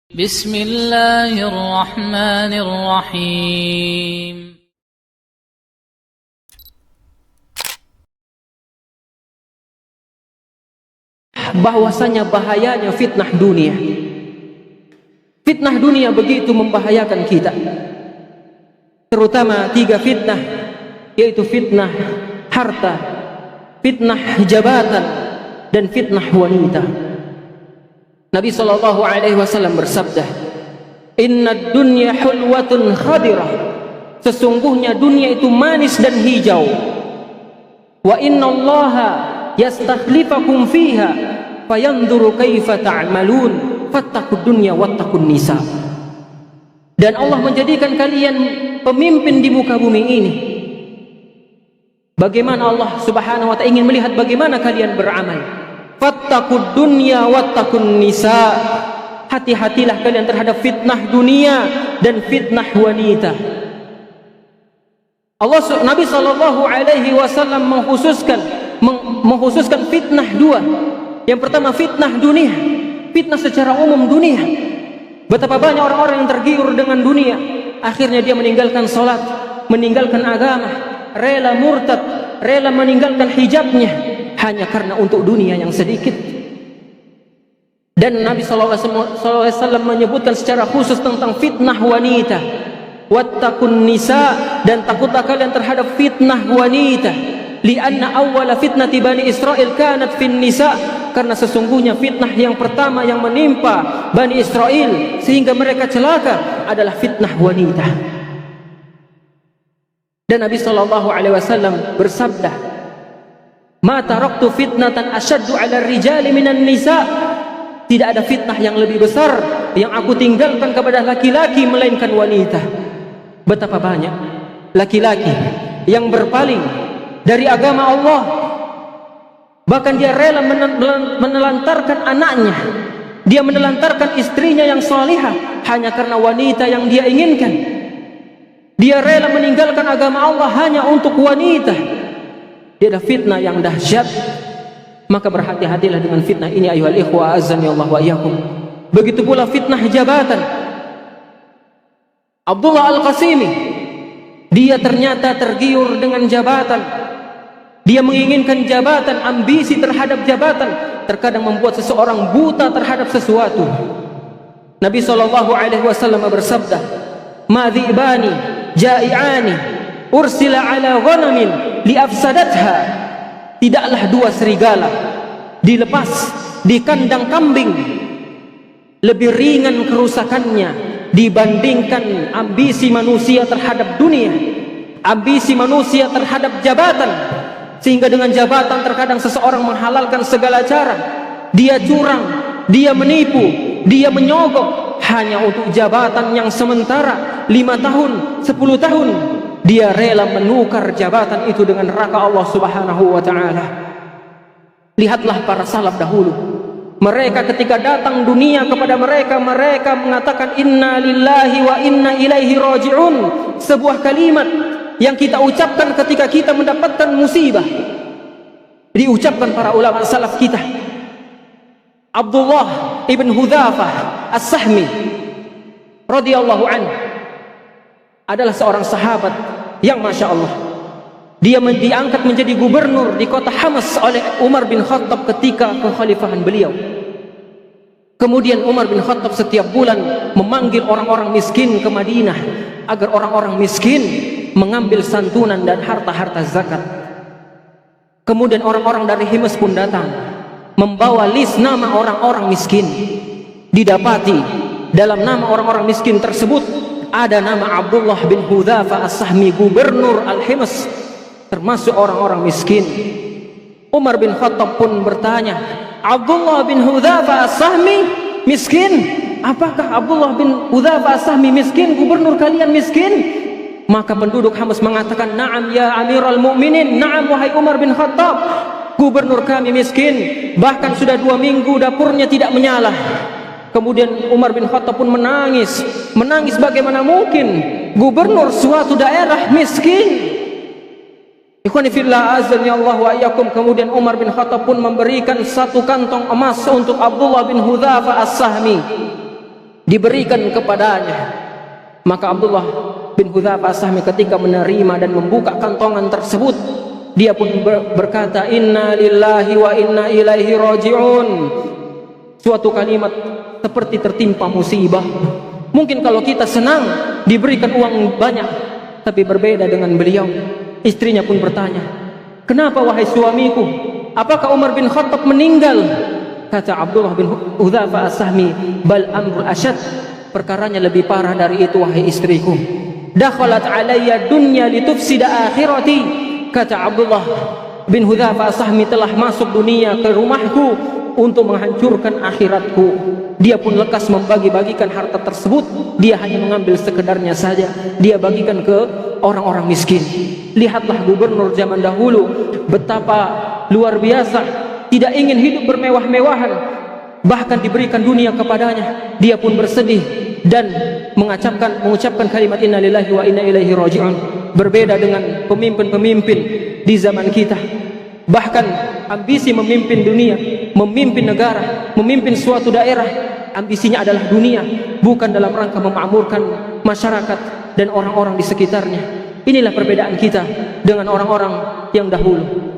Bismillahirrahmanirrahim. Bahwasanya bahayanya fitnah dunia. Fitnah dunia begitu membahayakan kita. Terutama 3 fitnah, yaitu fitnah harta, fitnah jabatan, dan fitnah wanita. Nabi SAW bersabda, "Inna dunya hulwatun khadirah." Sesungguhnya dunia itu manis dan hijau. Wa inna Allaha yastakhlifakum fiha fayanzuru kaifa ta'malun fattaqud dunya wattaqun nisa. Dan Allah menjadikan kalian pemimpin di muka bumi ini. Bagaimana Allah Subhanahu wa ta'ala ingin melihat bagaimana kalian beramal. Fattaqud dunya wattaqun nisa. Hati-hatilah kalian terhadap fitnah dunia dan fitnah wanita. Nabi sallallahu alaihi wasallam mengkhususkan fitnah 2. Yang pertama fitnah dunia, fitnah secara umum dunia. Betapa banyak orang-orang yang tergiur dengan dunia, akhirnya dia meninggalkan salat, meninggalkan agama, rela murtad, rela meninggalkan hijabnya hanya karena untuk dunia yang sedikit. Dan Nabi SAW menyebutkan secara khusus tentang fitnah wanita. Wattaqun nisa, dan takutlah kalian terhadap fitnah wanita. Lianna awwala fitnati Bani Israel kanat fin nisa, karena sesungguhnya fitnah yang pertama yang menimpa Bani Israel sehingga mereka celaka adalah fitnah wanita. Dan Nabi SAW bersabda, "Ma taraktu fitnatan asyaddu 'ala rijali minan nisa." Tidak ada fitnah yang lebih besar yang aku tinggalkan kepada laki-laki melainkan wanita. Betapa banyak laki-laki yang berpaling dari agama Allah, bahkan dia rela menelantarkan anaknya, dia menelantarkan istrinya yang salihah hanya karena wanita yang dia inginkan. Dia rela meninggalkan agama Allah hanya untuk wanita. Dia ada fitnah yang dahsyat. Maka berhati-hatilah dengan fitnah ini ayuhal ikhwa azani Allah wa iyyakum. Begitu pula fitnah jabatan. Abdullah Al-Qasimi, dia ternyata tergiur dengan jabatan. Dia menginginkan jabatan, ambisi terhadap jabatan terkadang membuat seseorang buta terhadap sesuatu. Nabi SAW bersabda, "Madhibani ja'i'ani ursila ala ghanamin liafsadatha." Tidaklah 2 serigala dilepas di kandang kambing lebih ringan kerusakannya dibandingkan ambisi manusia terhadap dunia, ambisi manusia terhadap jabatan. Sehingga dengan jabatan terkadang seseorang menghalalkan segala cara. Dia curang, dia menipu, dia menyogok hanya untuk jabatan yang sementara 5 tahun, 10 tahun. Dia rela menukar jabatan itu dengan neraka Allah Subhanahu wa ta'ala. Lihatlah para salaf dahulu. Mereka ketika datang dunia kepada mereka mengatakan inna lillahi wa inna ilaihi raji'un. Sebuah kalimat yang kita ucapkan ketika kita mendapatkan musibah. Diucapkan para ulama salaf kita. Abdullah ibn Hudzafah As-Sahmi radhiyallahu anhu adalah seorang sahabat yang Masya Allah, dia diangkat menjadi gubernur di kota Hamas oleh Umar bin Khattab ketika kekhalifahan beliau. Kemudian Umar bin Khattab setiap bulan memanggil orang-orang miskin ke Madinah agar orang-orang miskin mengambil santunan dan harta-harta zakat. Kemudian orang-orang dari Himas pun datang membawa list nama orang-orang miskin. Didapati dalam nama orang-orang miskin tersebut ada nama Abdullah bin Hudzafah As-Sahmi, gubernur Al-Himas, termasuk orang-orang miskin. Umar bin Khattab pun bertanya, "Abdullah bin Hudzafah As-Sahmi miskin? Apakah Abdullah bin Hudzafah As-Sahmi miskin? Gubernur kalian miskin?" Maka penduduk Hamas mengatakan, "Na'am ya Amirul Mukminin, na'am wahai Umar bin Khattab. Gubernur kami miskin, bahkan sudah 2 minggu dapurnya tidak menyala." Kemudian Umar bin Khattab pun menangis bagaimana mungkin gubernur suatu daerah miskin. Ikhwani fillah azani Allah wa iyyakum. Kemudian Umar bin Khattab pun memberikan 1 kantong emas untuk Abdullah bin Hudzafah As-Sahmi. diberikan kepadanya. Maka Abdullah bin Hudzafah As-Sahmi ketika menerima dan membuka kantongan tersebut, dia pun berkata, inna lillahi wa inna ilaihi raji'un. Suatu kalimat seperti tertimpa musibah. Mungkin kalau kita senang diberikan uang banyak, tapi berbeda dengan beliau. Istrinya pun bertanya, kenapa wahai suamiku? Apakah Umar bin Khattab meninggal? Kata Abdullah bin Hudzafah As-Sahmi, bal amrul asyad, perkaranya lebih parah dari itu wahai istriku. Dakhalat alayya dunya litufsida akhirati. Kata Abdullah bin Hudzafah As-Sahmi, telah masuk dunia ke rumahku untuk menghancurkan akhiratku. Dia pun lekas membagi-bagikan harta tersebut. Dia hanya mengambil sekedarnya saja. Dia bagikan ke orang-orang miskin. Lihatlah gubernur zaman dahulu, betapa luar biasa, tidak ingin hidup bermewah-mewahan, bahkan diberikan dunia kepadanya. Dia pun bersedih dan mengucapkan kalimat inna lillahi wa inna ilaihi raji'un. Berbeda dengan pemimpin-pemimpin di zaman kita. Bahkan ambisi memimpin dunia, memimpin negara, memimpin suatu daerah, ambisinya adalah dunia, bukan dalam rangka memakmurkan masyarakat dan orang-orang di sekitarnya. Inilah perbedaan kita dengan orang-orang yang dahulu.